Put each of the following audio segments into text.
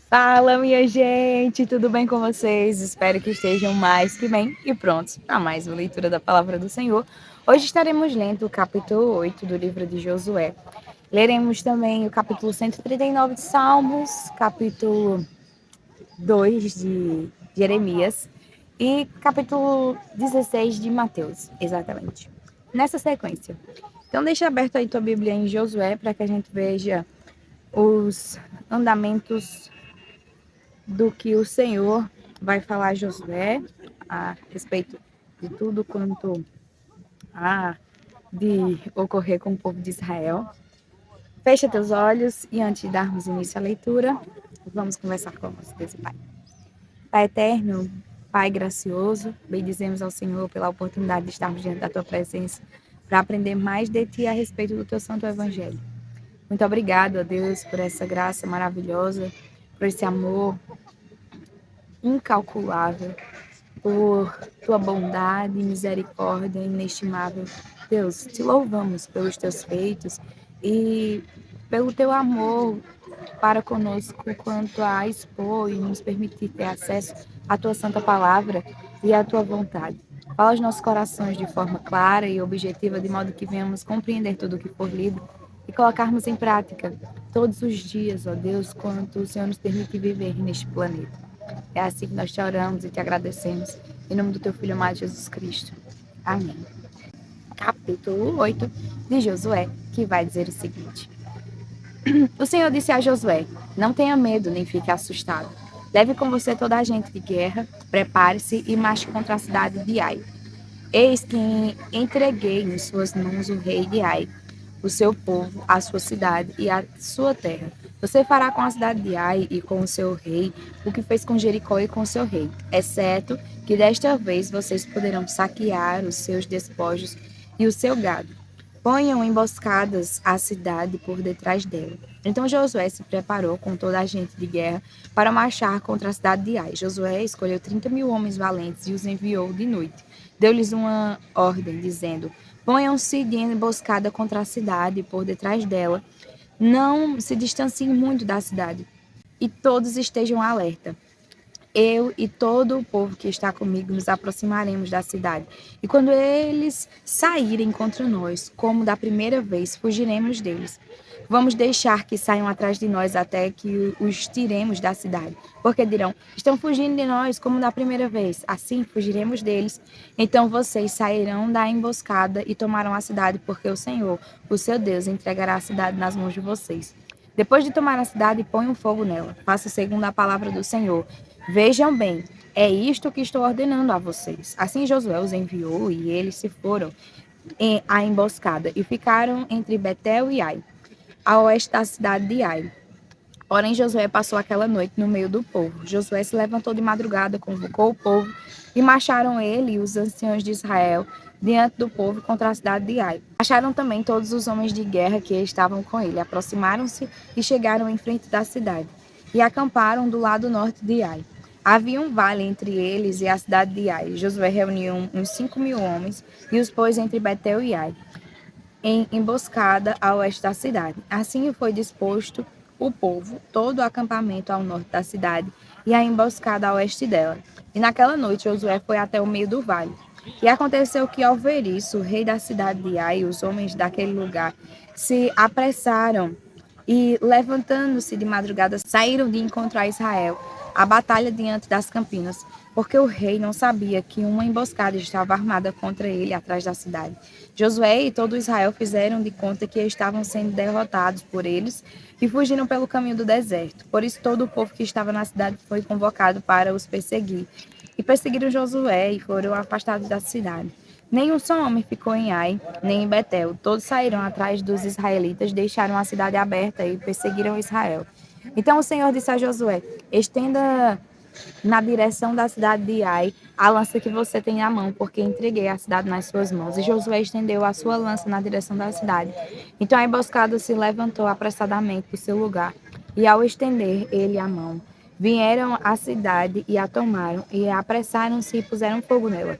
Fala, minha gente, tudo bem com vocês? Espero que estejam mais que bem e prontos para mais uma leitura da Palavra do Senhor. Hoje estaremos lendo o capítulo 8 do livro de Josué. Leremos também o capítulo 139 de Salmos, capítulo 2 de Jeremias e capítulo 16 de Mateus, exatamente. Nessa sequência. Então, deixa aberto aí tua Bíblia em Josué para que a gente veja os andamentos do que o Senhor vai falar a Josué a respeito de tudo quanto há de ocorrer com o povo de Israel. Fecha teus olhos e antes de darmos início à leitura, vamos conversar com o nosso Deus e Pai. Pai eterno, Pai gracioso, bendizemos ao Senhor pela oportunidade de estarmos diante da Tua presença para aprender mais de Ti a respeito do Teu Santo Evangelho. Muito obrigado, ó Deus, por essa graça maravilhosa, por esse amor incalculável, por tua bondade e misericórdia inestimável. Deus, te louvamos pelos teus feitos e pelo teu amor para conosco quanto a expor e nos permitir ter acesso à tua santa palavra e à tua vontade. Fala aos nossos corações de forma clara e objetiva, de modo que venhamos compreender tudo o que for lido e colocarmos em prática todos os dias, ó Deus, quanto o Senhor nos permite viver neste planeta. É assim que nós te oramos e te agradecemos. Em nome do teu Filho amado Jesus Cristo. Amém. Capítulo 8 de Josué, que vai dizer o seguinte. O Senhor disse a Josué, não tenha medo nem fique assustado. Leve com você toda a gente de guerra, prepare-se e marche contra a cidade de Ai. Eis que entreguei em suas mãos o rei de Ai, o seu povo, a sua cidade e a sua terra. Você fará com a cidade de Ai e com o seu rei o que fez com Jericó e com seu rei, exceto que desta vez vocês poderão saquear os seus despojos e o seu gado. Ponham emboscadas à cidade por detrás dela. Então Josué se preparou com toda a gente de guerra para marchar contra a cidade de Ai. Josué escolheu 30.000 homens valentes e os enviou de noite. Deu-lhes uma ordem, dizendo: ponham-se de emboscada contra a cidade por detrás dela. Não se distanciem muito da cidade e todos estejam alerta. Eu e todo o povo que está comigo nos aproximaremos da cidade. E quando eles saírem contra nós, como da primeira vez, fugiremos deles. Vamos deixar que saiam atrás de nós até que os tiremos da cidade. Porque dirão, estão fugindo de nós como da primeira vez. Assim fugiremos deles. Então vocês sairão da emboscada e tomarão a cidade, porque o Senhor, o seu Deus, entregará a cidade nas mãos de vocês. Depois de tomar a cidade, ponham fogo nela. Faça segundo a palavra do Senhor. Vejam bem, é isto que estou ordenando a vocês. Assim Josué os enviou e eles se foram à emboscada e ficaram entre Betel e Ai, a oeste da cidade de Ai. Porém, Josué passou aquela noite no meio do povo. Josué se levantou de madrugada, convocou o povo e marcharam ele e os anciãos de Israel diante do povo contra a cidade de Ai. Acharam também todos os homens de guerra que estavam com ele. Aproximaram-se e chegaram em frente da cidade e acamparam do lado norte de Ai. Havia um vale entre eles e a cidade de Ai. Josué reuniu uns 5.000 homens e os pôs entre Betel e Ai, em emboscada a oeste da cidade. Assim foi disposto o povo, todo o acampamento ao norte da cidade e a emboscada a oeste dela. E naquela noite Josué foi até o meio do vale. E aconteceu que, ao ver isso, o rei da cidade de Ai e os homens daquele lugar se apressaram e, levantando-se de madrugada, saíram de encontrar Israel, a batalha diante das campinas, porque o rei não sabia que uma emboscada estava armada contra ele atrás da cidade. Josué e todo Israel fizeram de conta que estavam sendo derrotados por eles e fugiram pelo caminho do deserto. Por isso todo o povo que estava na cidade foi convocado para os perseguir. E perseguiram Josué e foram afastados da cidade. Nenhum só homem ficou em Ai, nem em Betel. Todos saíram atrás dos israelitas, deixaram a cidade aberta e perseguiram Israel. Então o Senhor disse a Josué: estenda na direção da cidade de Ai a lança que você tem na mão, porque entreguei a cidade nas suas mãos. E Josué estendeu a sua lança na direção da cidade. Então a emboscada se levantou apressadamente do seu lugar, e ao estender ele a mão, vieram à cidade e a tomaram, e apressaram-se e puseram fogo nela.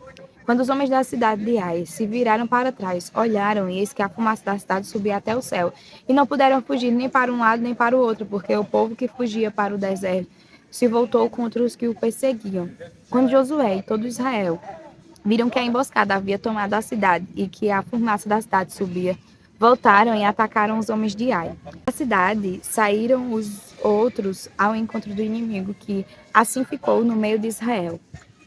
Quando os homens da cidade de Ai se viraram para trás, olharam e eis que a fumaça da cidade subia até o céu, e não puderam fugir nem para um lado nem para o outro, porque o povo que fugia para o deserto se voltou contra os que o perseguiam. Quando Josué e todo Israel viram que a emboscada havia tomado a cidade e que a fumaça da cidade subia, voltaram e atacaram os homens de Ai. Da cidade saíram os outros ao encontro do inimigo, que assim ficou no meio de Israel,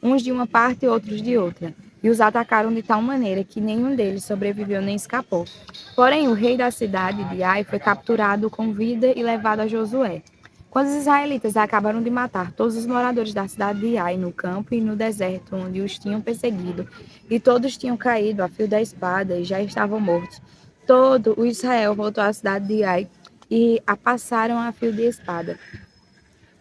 uns de uma parte e outros de outra, e os atacaram de tal maneira que nenhum deles sobreviveu nem escapou. Porém, o rei da cidade de Ai foi capturado com vida e levado a Josué. Quando os israelitas acabaram de matar todos os moradores da cidade de Ai, no campo e no deserto, onde os tinham perseguido, e todos tinham caído a fio da espada e já estavam mortos, todo o Israel voltou à cidade de Ai e a passaram a fio de espada.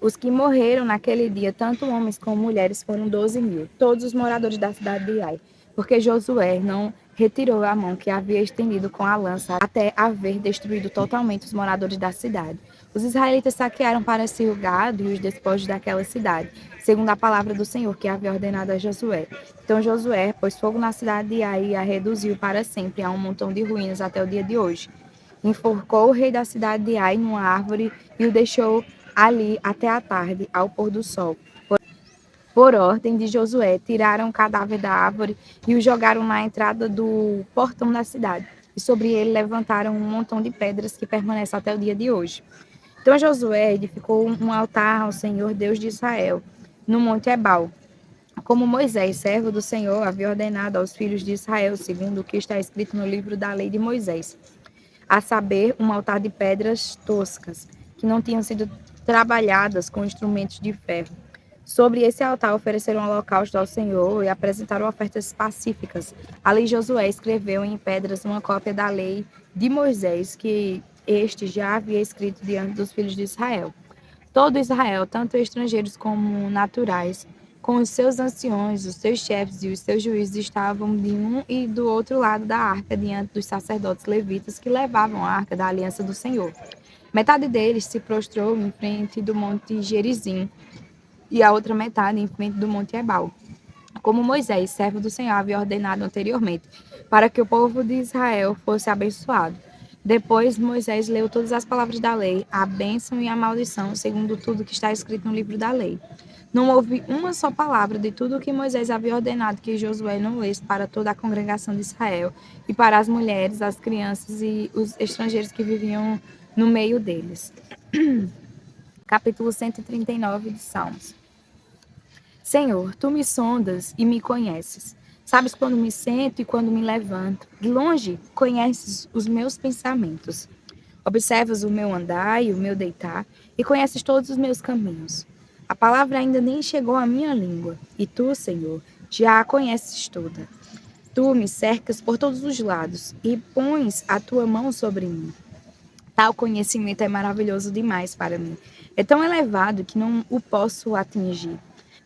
Os que morreram naquele dia, tanto homens como mulheres, foram 12.000, todos os moradores da cidade de Ai, porque Josué não retirou a mão que havia estendido com a lança até haver destruído totalmente os moradores da cidade. Os israelitas saquearam para si o gado e os despojos daquela cidade, segundo a palavra do Senhor que havia ordenado a Josué. Então Josué pôs fogo na cidade de Ai e a reduziu para sempre a um montão de ruínas até o dia de hoje. Enforcou o rei da cidade de Ai numa árvore e o deixou ali até a tarde, ao pôr do sol. Por ordem de Josué, tiraram o cadáver da árvore e o jogaram na entrada do portão da cidade. E sobre ele levantaram um montão de pedras que permanece até o dia de hoje. Então Josué edificou um altar ao Senhor Deus de Israel, no Monte Ebal, como Moisés, servo do Senhor, havia ordenado aos filhos de Israel, segundo o que está escrito no livro da lei de Moisés, a saber, um altar de pedras toscas, que não tinham sido trabalhadas com instrumentos de ferro. Sobre esse altar ofereceram holocausto ao Senhor e apresentaram ofertas pacíficas. Ali Josué escreveu em pedras uma cópia da lei de Moisés, que este já havia escrito diante dos filhos de Israel. Todo Israel, tanto estrangeiros como naturais, com os seus anciões, os seus chefes e os seus juízes, estavam de um e do outro lado da arca, diante dos sacerdotes levitas que levavam a arca da aliança do Senhor. Metade deles se prostrou em frente do monte Gerizim e a outra metade em frente do monte Ebal, como Moisés, servo do Senhor, havia ordenado anteriormente, para que o povo de Israel fosse abençoado. Depois Moisés leu todas as palavras da lei, a bênção e a maldição, segundo tudo que está escrito no livro da lei. Não houve uma só palavra de tudo o que Moisés havia ordenado que Josué não lesse para toda a congregação de Israel e para as mulheres, as crianças e os estrangeiros que viviam no meio deles. Capítulo 139 de Salmos. Senhor, tu me sondas e me conheces. Sabes quando me sento e quando me levanto. De longe, conheces os meus pensamentos. Observas o meu andar e o meu deitar e conheces todos os meus caminhos. A palavra ainda nem chegou à minha língua, e tu, Senhor, já a conheces toda. Tu me cercas por todos os lados e pões a tua mão sobre mim. Tal conhecimento é maravilhoso demais para mim. É tão elevado que não o posso atingir.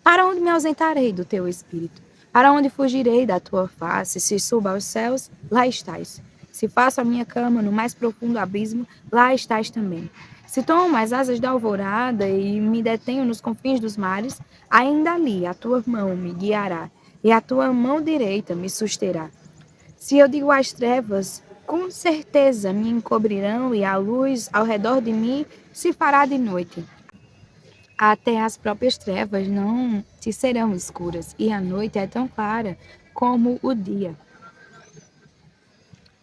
Para onde me ausentarei do teu espírito? Para onde fugirei da tua face? Se subo aos céus, lá estás. Se faço a minha cama no mais profundo abismo, lá estás também. Se tomo as asas da alvorada e me detenho nos confins dos mares, ainda ali a tua mão me guiará e a tua mão direita me susterá. Se eu digo às trevas, com certeza me encobrirão e a luz ao redor de mim se fará de noite. Até as próprias trevas não te serão escuras, e a noite é tão clara como o dia.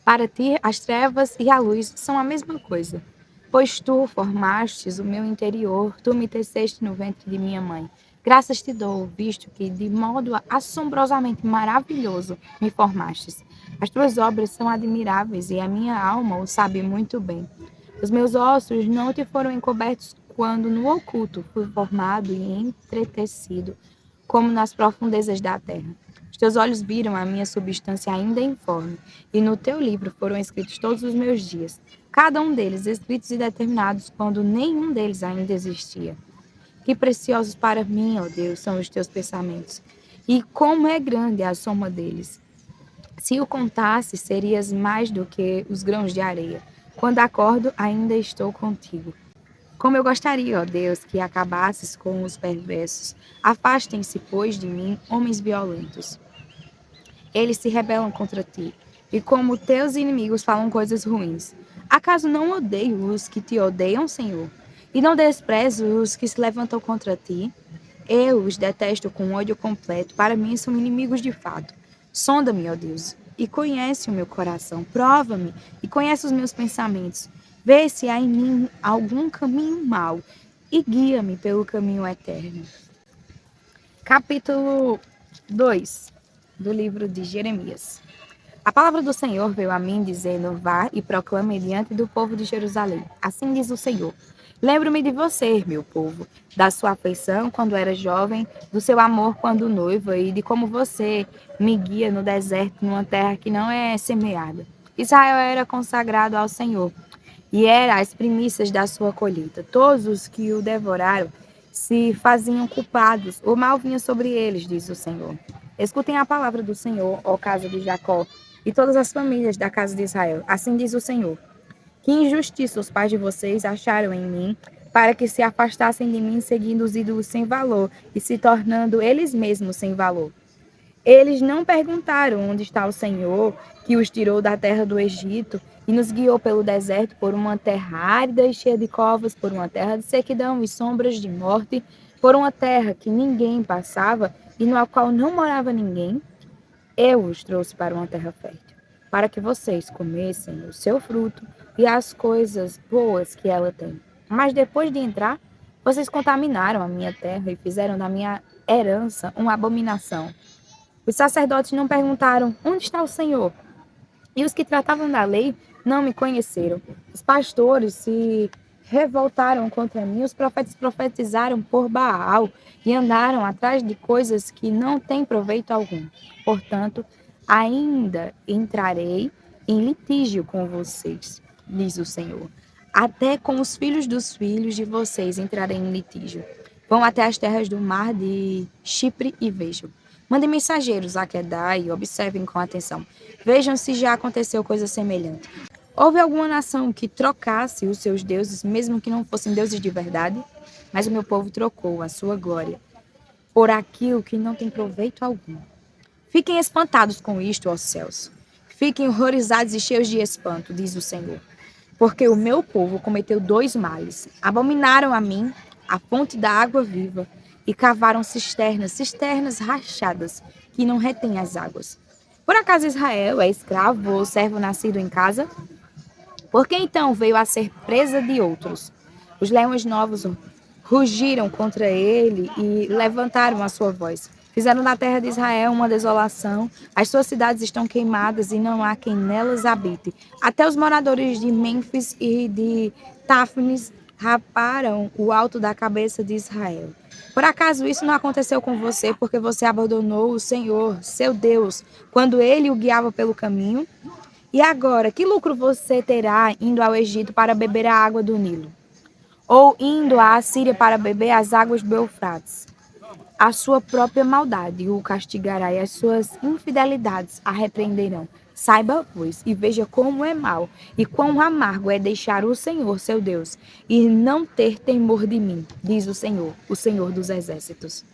Para ti, as trevas e a luz são a mesma coisa, pois tu formastes o meu interior, tu me teceste no ventre de minha mãe. Graças te dou, visto que de modo assombrosamente maravilhoso me formastes. As tuas obras são admiráveis e a minha alma o sabe muito bem. Os meus ossos não te foram encobertos quando no oculto fui formado e entretecido, como nas profundezas da terra. Os teus olhos viram a minha substância ainda informe, e no teu livro foram escritos todos os meus dias, cada um deles escritos e determinados quando nenhum deles ainda existia. Que preciosos para mim, ó Deus, são os teus pensamentos, e como é grande a soma deles. Se o contasse, serias mais do que os grãos de areia. Quando acordo, ainda estou contigo. Como eu gostaria, ó Deus, que acabasses com os perversos. Afastem-se, pois, de mim, homens violentos. Eles se rebelam contra ti, e como teus inimigos falam coisas ruins. Acaso não odeio os que te odeiam, Senhor? E não desprezo os que se levantam contra ti? Eu os detesto com ódio completo. Para mim são inimigos de fato. Sonda-me, ó Deus, e conhece o meu coração. Prova-me e conhece os meus pensamentos. Vê se há em mim algum caminho mau e guia-me pelo caminho eterno. Capítulo 2 do livro de Jeremias. A palavra do Senhor veio a mim, dizendo: Vá e proclame diante do povo de Jerusalém. Assim diz o Senhor: Lembro-me de você, meu povo, da sua afeição quando era jovem, do seu amor quando noiva e de como você me guia no deserto, numa terra que não é semeada. Israel era consagrado ao Senhor e era as primícias da sua colheita. Todos os que o devoraram se faziam culpados, o mal vinha sobre eles, diz o Senhor. Escutem a palavra do Senhor, ó casa de Jacó, e todas as famílias da casa de Israel. Assim diz o Senhor: Que injustiça os pais de vocês acharam em mim, para que se afastassem de mim, seguindo os ídolos sem valor e se tornando eles mesmos sem valor. Eles não perguntaram onde está o Senhor, que os tirou da terra do Egito e nos guiou pelo deserto por uma terra árida e cheia de covas, por uma terra de sequidão e sombras de morte, por uma terra que ninguém passava e na qual não morava ninguém. Eu os trouxe para uma terra fértil, para que vocês comessem o seu fruto e as coisas boas que ela tem. Mas depois de entrar, vocês contaminaram a minha terra e fizeram da minha herança uma abominação. Os sacerdotes não perguntaram: Onde está o Senhor? E os que tratavam da lei não me conheceram. Os pastores se revoltaram contra mim, os profetas profetizaram por Baal e andaram atrás de coisas que não têm proveito algum. Portanto, ainda entrarei em litígio com vocês, diz o Senhor. Até com os filhos dos filhos de vocês entrarei em litígio. Vão até as terras do mar de Chipre e vejam. Mandem mensageiros a Quedar e observem com atenção. Vejam se já aconteceu coisa semelhante. Houve alguma nação que trocasse os seus deuses, mesmo que não fossem deuses de verdade? Mas o meu povo trocou a sua glória por aquilo que não tem proveito algum. Fiquem espantados com isto, ó céus. Fiquem horrorizados e cheios de espanto, diz o Senhor. Porque o meu povo cometeu dois males. Abominaram a mim, a fonte da água viva, e cavaram cisternas, cisternas rachadas, que não retêm as águas. Por acaso Israel é escravo ou servo nascido em casa? Por que então veio a ser presa de outros? Os leões novos rugiram contra ele e levantaram a sua voz. Fizeram da terra de Israel uma desolação. As suas cidades estão queimadas e não há quem nelas habite. Até os moradores de Mênfis e de Táfnis raparam o alto da cabeça de Israel. Por acaso isso não aconteceu com você porque você abandonou o Senhor, seu Deus, quando ele o guiava pelo caminho? E agora, que lucro você terá indo ao Egito para beber a água do Nilo? Ou indo à Assíria para beber as águas do Eufrates? A sua própria maldade o castigará e as suas infidelidades a repreenderão. Saiba, pois, e veja como é mal e quão amargo é deixar o Senhor, seu Deus, e não ter temor de mim, diz o Senhor dos exércitos.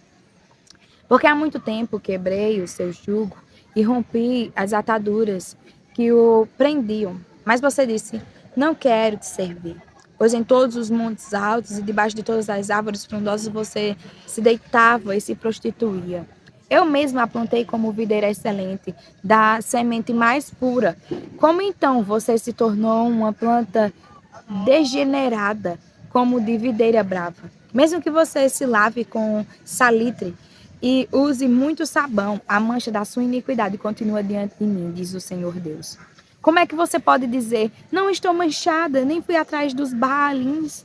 Porque há muito tempo quebrei o seu jugo e rompi as ataduras que o prendiam. Mas você disse: Não quero te servir. Pois em todos os montes altos e debaixo de todas as árvores frondosas você se deitava e se prostituía. Eu mesma a plantei como videira excelente, da semente mais pura. Como então você se tornou uma planta degenerada, como de videira brava? Mesmo que você se lave com salitre e use muito sabão, a mancha da sua iniquidade continua diante de mim, diz o Senhor Deus. Como é que você pode dizer: Não estou manchada, nem fui atrás dos Baalins?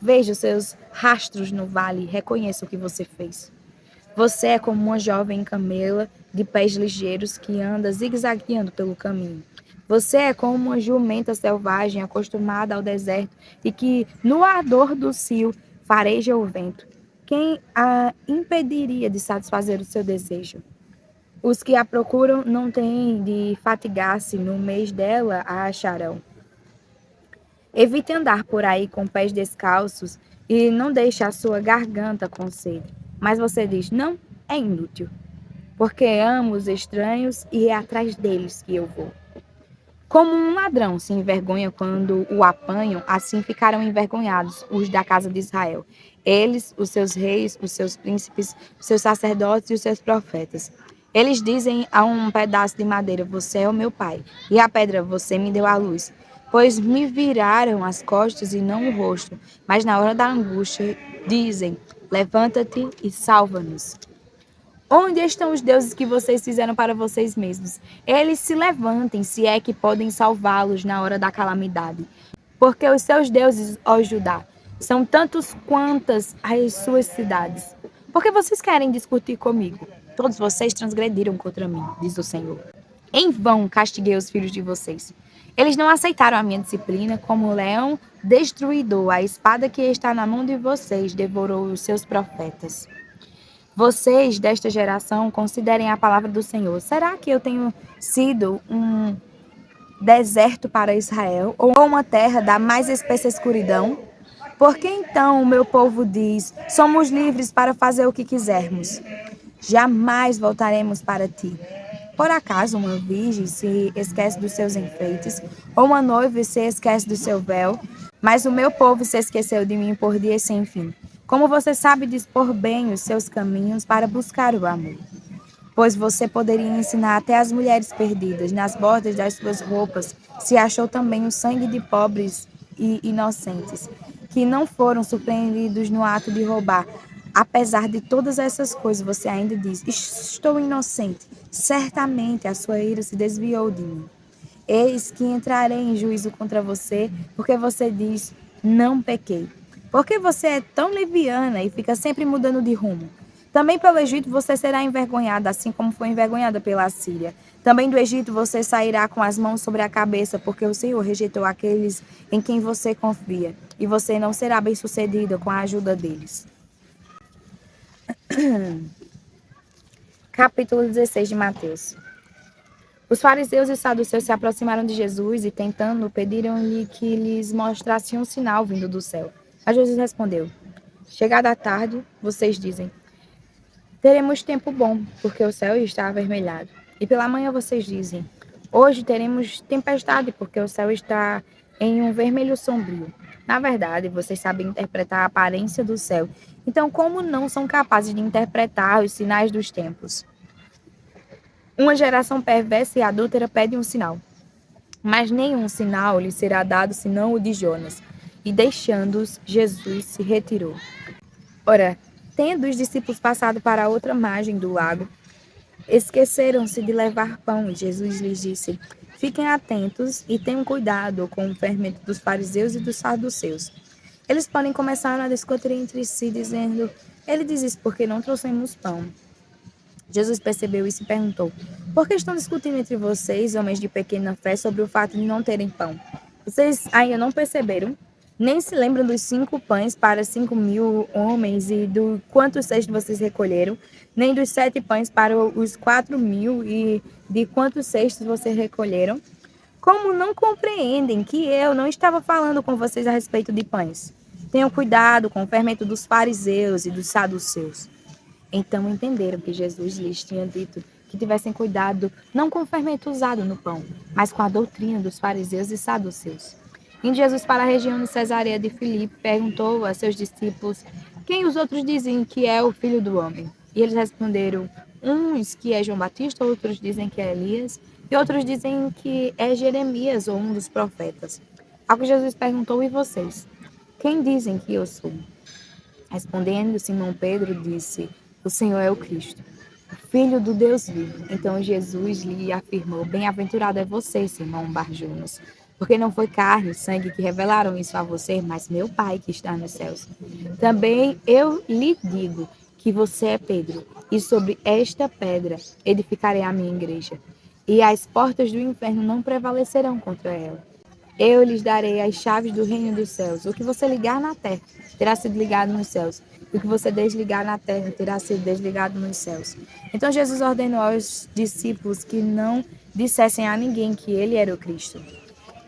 Veja os seus rastros no vale e reconheça o que você fez. Você é como uma jovem camela de pés ligeiros que anda zigue-zagueando pelo caminho. Você é como uma jumenta selvagem acostumada ao deserto e que, no ardor do cio, fareja o vento. Quem a impediria de satisfazer o seu desejo? Os que a procuram não têm de fatigar-se, no mês dela a acharão. Evite andar por aí com pés descalços e não deixe a sua garganta com sede. Mas você diz: Não, é inútil. porque amo os estranhos e é atrás deles que eu vou. Como um ladrão se envergonha quando o apanham, assim ficarão envergonhados os da casa de Israel. Eles, os seus reis, os seus príncipes, os seus sacerdotes e os seus profetas. Eles dizem a um pedaço de madeira: Você é o meu pai, e a pedra: Você me deu a luz. Pois me viraram as costas e não o rosto, mas na hora da angústia dizem: Levanta-te e salva-nos. Onde estão os deuses que vocês fizeram para vocês mesmos? Eles se levantem, se é que podem salvá-los na hora da calamidade. Porque os seus deuses, ó Judá, são tantos quantas as suas cidades. Porque vocês querem discutir comigo? Todos vocês transgrediram contra mim, diz o Senhor. Em vão castiguei os filhos de vocês. Eles não aceitaram a minha disciplina, como o leão destruidor, a espada que está na mão de vocês devorou os seus profetas. Vocês desta geração considerem a palavra do Senhor. Será que eu tenho sido um deserto para Israel ou uma terra da mais espessa escuridão? Por que então o meu povo diz: somos livres para fazer o que quisermos? Jamais voltaremos para ti. Por acaso uma virgem se esquece dos seus enfeites, ou uma noiva se esquece do seu véu? Mas o meu povo se esqueceu de mim por dias sem fim. Como você sabe dispor bem os seus caminhos para buscar o amor? Pois você poderia ensinar até as mulheres perdidas, nas bordas das suas roupas, se achou também o sangue de pobres e inocentes, que não foram surpreendidos no ato de roubar. Apesar de todas essas coisas, você ainda diz: Estou inocente. Certamente a sua ira se desviou de mim. Eis que entrarei em juízo contra você, porque você diz: Não pequei. Porque você é tão leviana e fica sempre mudando de rumo. Também pelo Egito você será envergonhada, assim como foi envergonhada pela Síria. Também do Egito você sairá com as mãos sobre a cabeça, porque o Senhor rejeitou aqueles em quem você confia, e você não será bem-sucedida com a ajuda deles. Capítulo 16 de Mateus. Os fariseus e saduceus se aproximaram de Jesus e, tentando, pediram-lhe que lhes mostrasse um sinal vindo do céu. Mas Jesus respondeu: Chegada a tarde, vocês dizem: Teremos tempo bom, porque o céu está avermelhado. E pela manhã vocês dizem: Hoje teremos tempestade, porque o céu está em um vermelho sombrio. Na verdade, vocês sabem interpretar a aparência do céu. Então, como não são capazes de interpretar os sinais dos tempos? Uma geração perversa e adúltera pede um sinal, mas nenhum sinal lhe será dado senão o de Jonas. E deixando-os, Jesus se retirou. Ora, tendo os discípulos passado para a outra margem do lago, esqueceram-se de levar pão, e Jesus lhes disse: Fiquem atentos e tenham cuidado com o fermento dos fariseus e dos saduceus. Eles podem começar a discutir entre si, dizendo: Ele diz isso porque não trouxemos pão. Jesus percebeu isso e perguntou: Por que estão discutindo entre vocês, homens de pequena fé, sobre o fato de não terem pão? Vocês ainda não perceberam? Nem se lembram dos 5 pães para 5.000 homens e do quantos cestos vocês recolheram? Nem dos 7 pães para os 4.000 e de quantos cestos vocês recolheram? Como não compreendem que eu não estava falando com vocês a respeito de pães? Tenham cuidado com o fermento dos fariseus e dos saduceus. Então entenderam que Jesus lhes tinha dito que tivessem cuidado não com o fermento usado no pão, mas com a doutrina dos fariseus e saduceus. Indo Jesus para a região de Cesareia de Filipe, perguntou a seus discípulos: Quem os outros dizem que é o Filho do Homem? E eles responderam: Uns que é João Batista, outros dizem que é Elias, e outros dizem que é Jeremias ou um dos profetas. Ao que Jesus perguntou: E vocês? Quem dizem que eu sou? Respondendo, Simão Pedro disse: O Senhor é o Cristo, o Filho do Deus vivo. Então Jesus lhe afirmou: Bem-aventurado é você, Simão Bar-Jonas, porque não foi carne e sangue que revelaram isso a você, mas meu Pai que está nos céus. Também eu lhe digo que você é Pedro, e sobre esta pedra edificarei a minha igreja, e as portas do inferno não prevalecerão contra ela. Eu lhes darei as chaves do reino dos céus. O que você ligar na terra terá sido ligado nos céus. E o que você desligar na terra terá sido desligado nos céus. Então Jesus ordenou aos discípulos que não dissessem a ninguém que ele era o Cristo.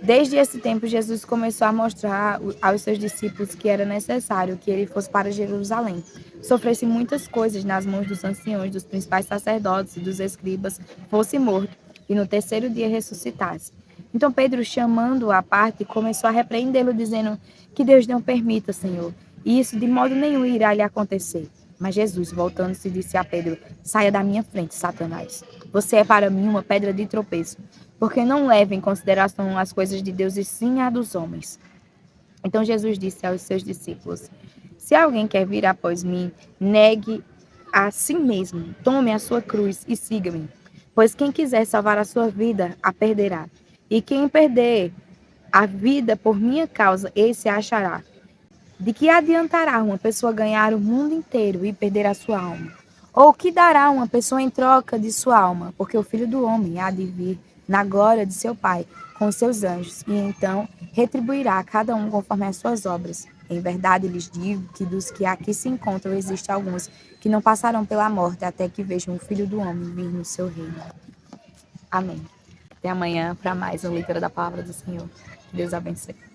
Desde esse tempo, Jesus começou a mostrar aos seus discípulos que era necessário que ele fosse para Jerusalém, sofresse muitas coisas nas mãos dos anciões, dos principais sacerdotes e dos escribas, fosse morto e no terceiro dia ressuscitasse. Então Pedro, chamando-o à parte, começou a repreendê-lo, dizendo: Que Deus não permita, Senhor, e isso de modo nenhum irá lhe acontecer. Mas Jesus, voltando-se, disse a Pedro: Saia da minha frente, Satanás. Você é para mim uma pedra de tropeço, porque não leva em consideração as coisas de Deus e sim a dos homens. Então Jesus disse aos seus discípulos: Se alguém quer vir após mim, negue a si mesmo, tome a sua cruz e siga-me. Pois quem quiser salvar a sua vida, a perderá. E quem perder a vida por minha causa, esse a achará. De que adiantará uma pessoa ganhar o mundo inteiro e perder a sua alma? Ou o que dará uma pessoa em troca de sua alma? Porque o Filho do Homem há de vir na glória de seu Pai com os seus anjos, e então retribuirá a cada um conforme as suas obras. Em verdade lhes digo que dos que aqui se encontram existem alguns que não passarão pela morte até que vejam o Filho do Homem vir no seu reino. Amém. Até amanhã para mais uma leitura da palavra do Senhor. Que Deus abençoe.